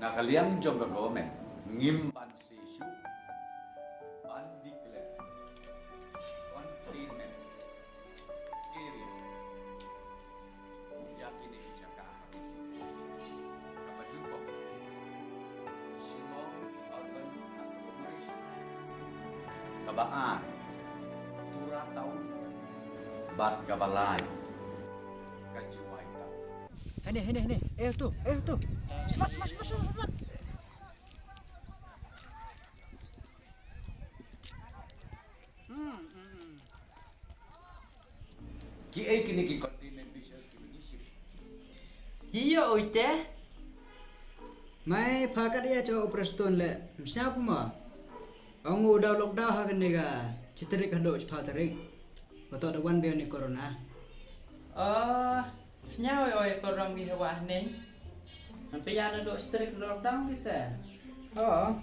Nakaliang jong ka government ngimpan si issue undeclared containment area yakini kichaka kapadukong simong urban agglomeration kabaan turatau bat kabalay kajuway tau. Ini. Tu. Semat. Ki ay kini ki containment measures ki benisip. Iya oite. Mai pakat ya cho operasyon le. Siapa mah? Ang udah lockdown ha kenega. Citerik hado cipatarik. Betul ada one ni corona. Senyawa oi korang di bawah ning. Sampai yang ada strict lockdown bisa. Oh.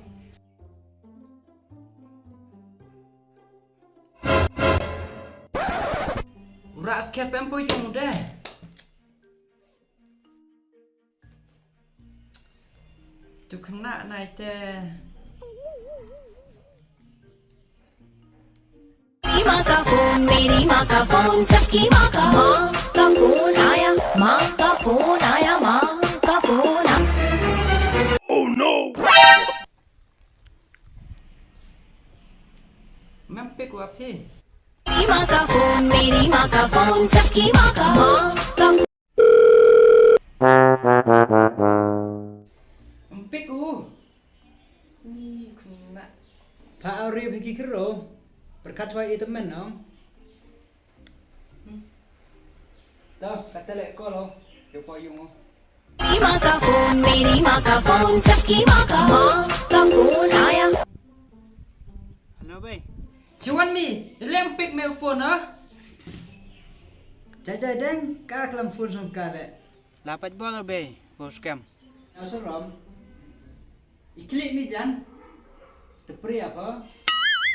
Urak skep empo yung dah. Tu kena naik teh. माँ का फोन मेरी माँ का फोन सबकी माँ का फोन आया माँ का फोन आया माँ का phone Oh no! Mampi ku api. माँ का फोन मेरी माँ का फोन सबकी माँ का Mampi ku. Ni kena. Pak Auri pergi kero. Berkat suai teman no. Dah kata lek ko lo. Yo payung. माँ का फोन मेरी माँ का फोन सबकी माँ का फोन आया. Hello bay. Cuan mi, lempik mail phone ah. Jai deng ka kelam phone songka le. Lapat bola bay, bos scam. Seram. Iklik mi jan. Tepri apa?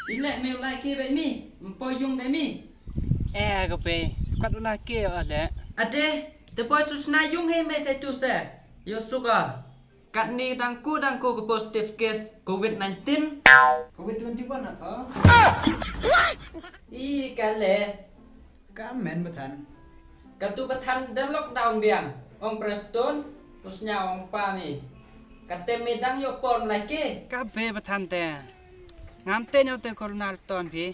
Ilek mail lagi bay mi, empoyung dai mi. Ke bay, kat lagi ada. Ada, tepoy susna yung he me cai tu se. Yo suka. Kat ni dangku ke positive case COVID-19. COVID-21 apa? Kale. Kamen betan. Katu betan dan lockdown biang. Ong Preston, terusnya ong pa ni. Kate medang yo pon lagi. Kabe betan te. Ngamte nyo te korona ton pi.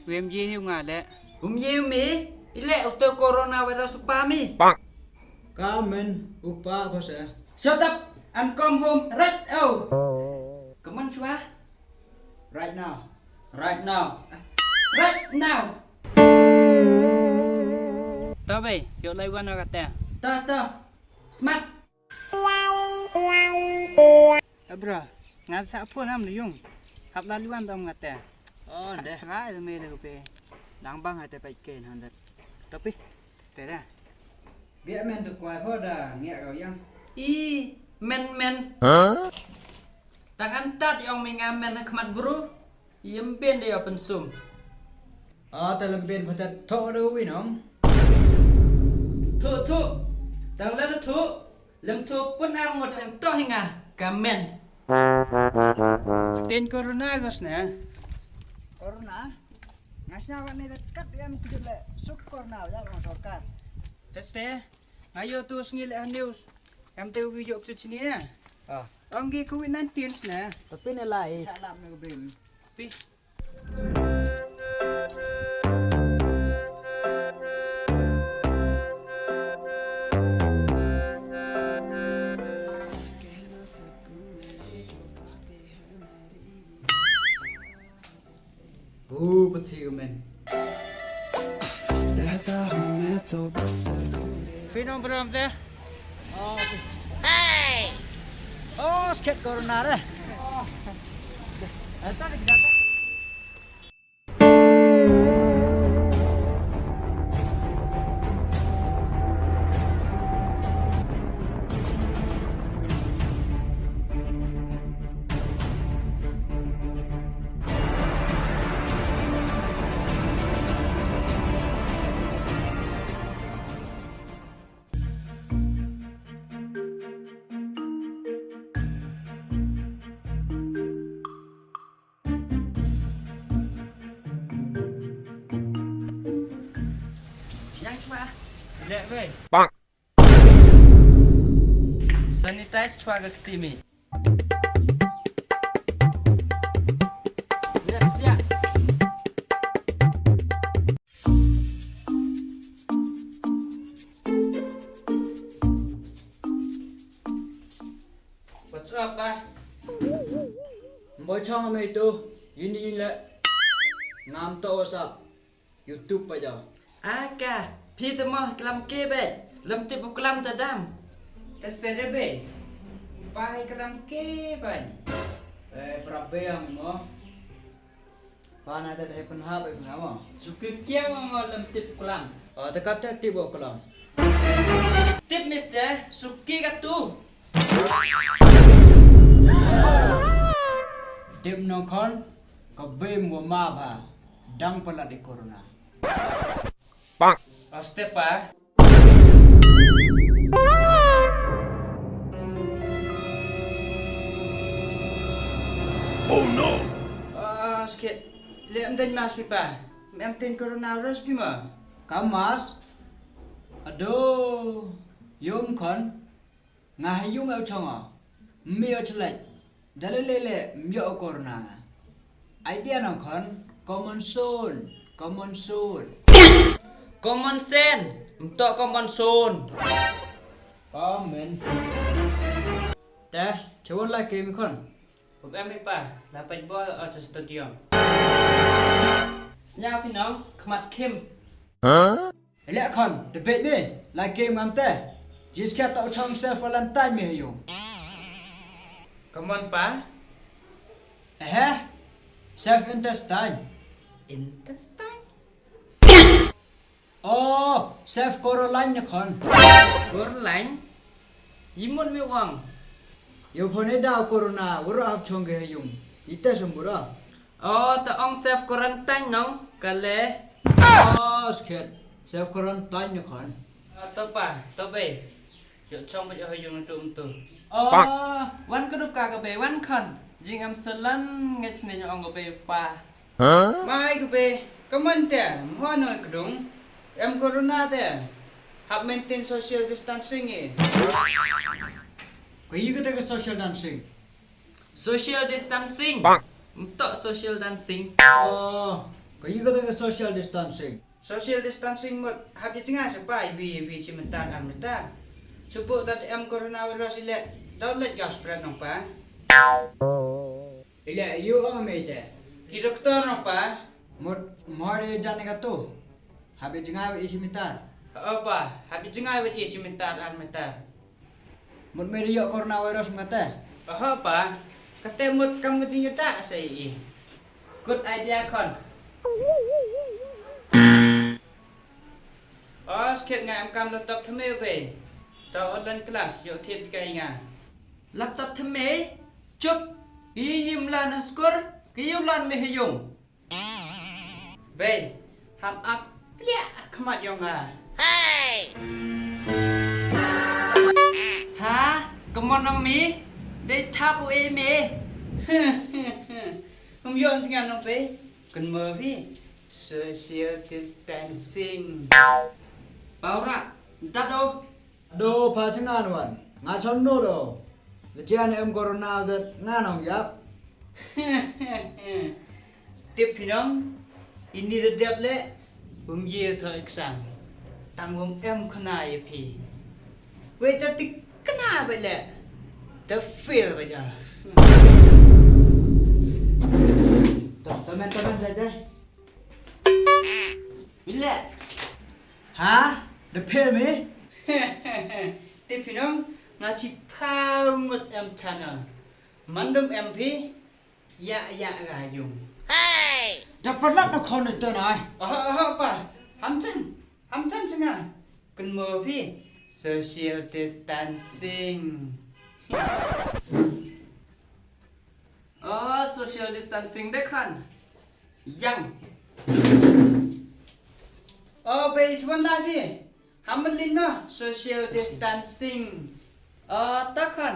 Wem ye hiu ngale. Ye mi, ile auto coronavirus pa mi. Kamen upa apa se? Shut up and come home right now. Come on, chua. Right now. Right now. Right now. To bay, yo lai wan ka te. Ta. Smart. Abra, ngat sa pho nam lu yung. Hap la luan dom ngat te. Oh, Dah sangai me le pe. Dang bang ate pai ken han dat. Tapi, ste da. Biar men tu kuai pho dah ngiak kau yang. Men. Tangan tat yang mengamen kemat bro. Yemben dia pensum. Oh, dalam ben patat thok do wi nong. Thu. Tang la thu. Lem thu pun angot yang toh hinga. Kamen. Ten corona gos na. Corona. Ngasnya kan ni dekat yang kujut le suk corona ya orang sorkat. Teste. Ayo tu ngil news. Am te video ku sini ya. Ah, Ang gi COVID-19 na. tapi ni lai. Salam ni ben. Pi. Peti men. Finong beram te. Oh. Hey. Oh, sket corona dah. Oh. Tak kita. Lẹ vậy. Sanitize thua cái tí mi. Lẹ xia. What's up, ba? Boy chong mày tu, ini le ngam to sa YouTube pa ja. Aka, phi tơ mò kelam ke be. Lam tip kelam ta dam. Tes tere be. Pai kalam ke ban. Prabe ang mo. Pana ta dai pen ha ba ngam. Suki kia mo lam tip kelam. Ta kap ta tibo kalam. Tip mister, suki ka tu. Tim no kon ka bem mo ma ba dang pala di Korona. Oste pa. Oh no! Sikit. Lẹ em tên mas pi pa. Em tên coronavirus pi mà. Kamas. Ado yom kon ngah yung au chonga. Mio chlek. Dalele mio Korona. Idea no kon common soul. Common soul. Common sense. Untuk common soul. Comment. Ta, chawon la game kon. Hộp em pi pa. Là bạch bò ở trong studio. Snya phi nong, khmat kim. Lẹ kon, the bait me. La game am te. Jis ka tao chong self valentine me yo. Come on pa. Self intestine. Intestine. Oh, self Caroline na kon. Gor lain. Yimun mi wang. Yo phone daw Corona, wala hab chong ge yung. Ita sambura. Oh, ta ong self quarantine nong. Kale. Oh, scared. Self quarantine na kon. To pa. To be. Yo trong bây giờ hơi dùng tu. Oh, wan kerup ka be wan kon. Jing am selan ngai chne nyong go be pa. Mai ku be. Come on te. Mo no kudung. Em corona te. Have maintain social distancing eh. Kayi ka taga social dancing. Social distancing. Untuk social dancing. Oh, kayi ka taga social distancing. Social distancing mo habi tinga sa pa vi cimentan amita. Supo dat em coronavirus ile daulat gas spread nong pa. Ila yo ang amete. Ki doktor nong pa. More jane ka to. Habi jinga isi mitar. Pa, habi tinga wit cimentan amita. Mut meri yo coronavirus mate. Pa, kate mut kam ngajing ta sai i. Good idea kon. Sikit nga em kam laptop thame be. Tao online class yo thiet kai nga. Laptop theme. Chup. Yim lan skor. Kiyum lan me hiyung. Be, ham ak plia khamat yo nga. Ha? Kemon nong mi? Đây tháp u e me. Không yon tiếng Anh không be. Cần mơ vi. Social distancing. Bao ra. Dat do. Do pa chingan wan. Nga chon no do. The jan em Corona that nga nong yap. Tiếp pinong. Ini the đẹp lệ. Ye thơ exam. Tang em khana ye pi. Wait ta tik kana ba lệ. Ta fail ba ja. Teman saja. Bila? Ha? The pill me? Tiếp pinong. Nga chi pao ngot em chana. Mandum em pi. Ya ga yung. Dapat lah nak kau nonton ay. Pa. Ham chan changa. Cần mơ pi. Social distancing. Oh, social distancing deh kan. Yang. Page 1 la pi. Ham lin no. Social distancing. Tak kan.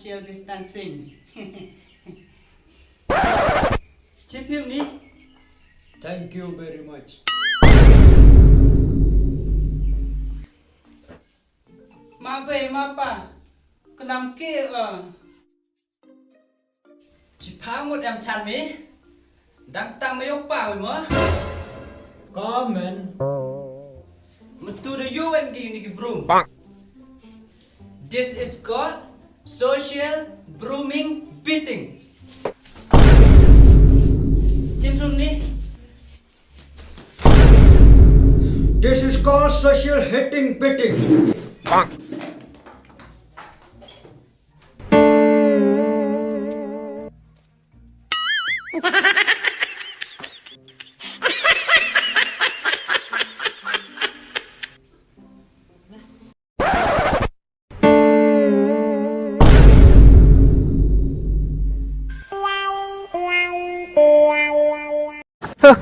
social distancing ชิพิวนี้ Thank you very much. Ma be ma pa kelam ke Chỉ phá một em chăn mí đang tăng mấy ông bảo mà Comment. mà tu được yêu em gì cái broom. This is called social brooming beating. Chim sum ní. This is called social hitting pitting.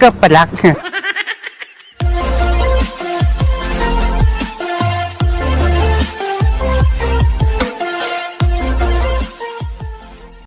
Kepelak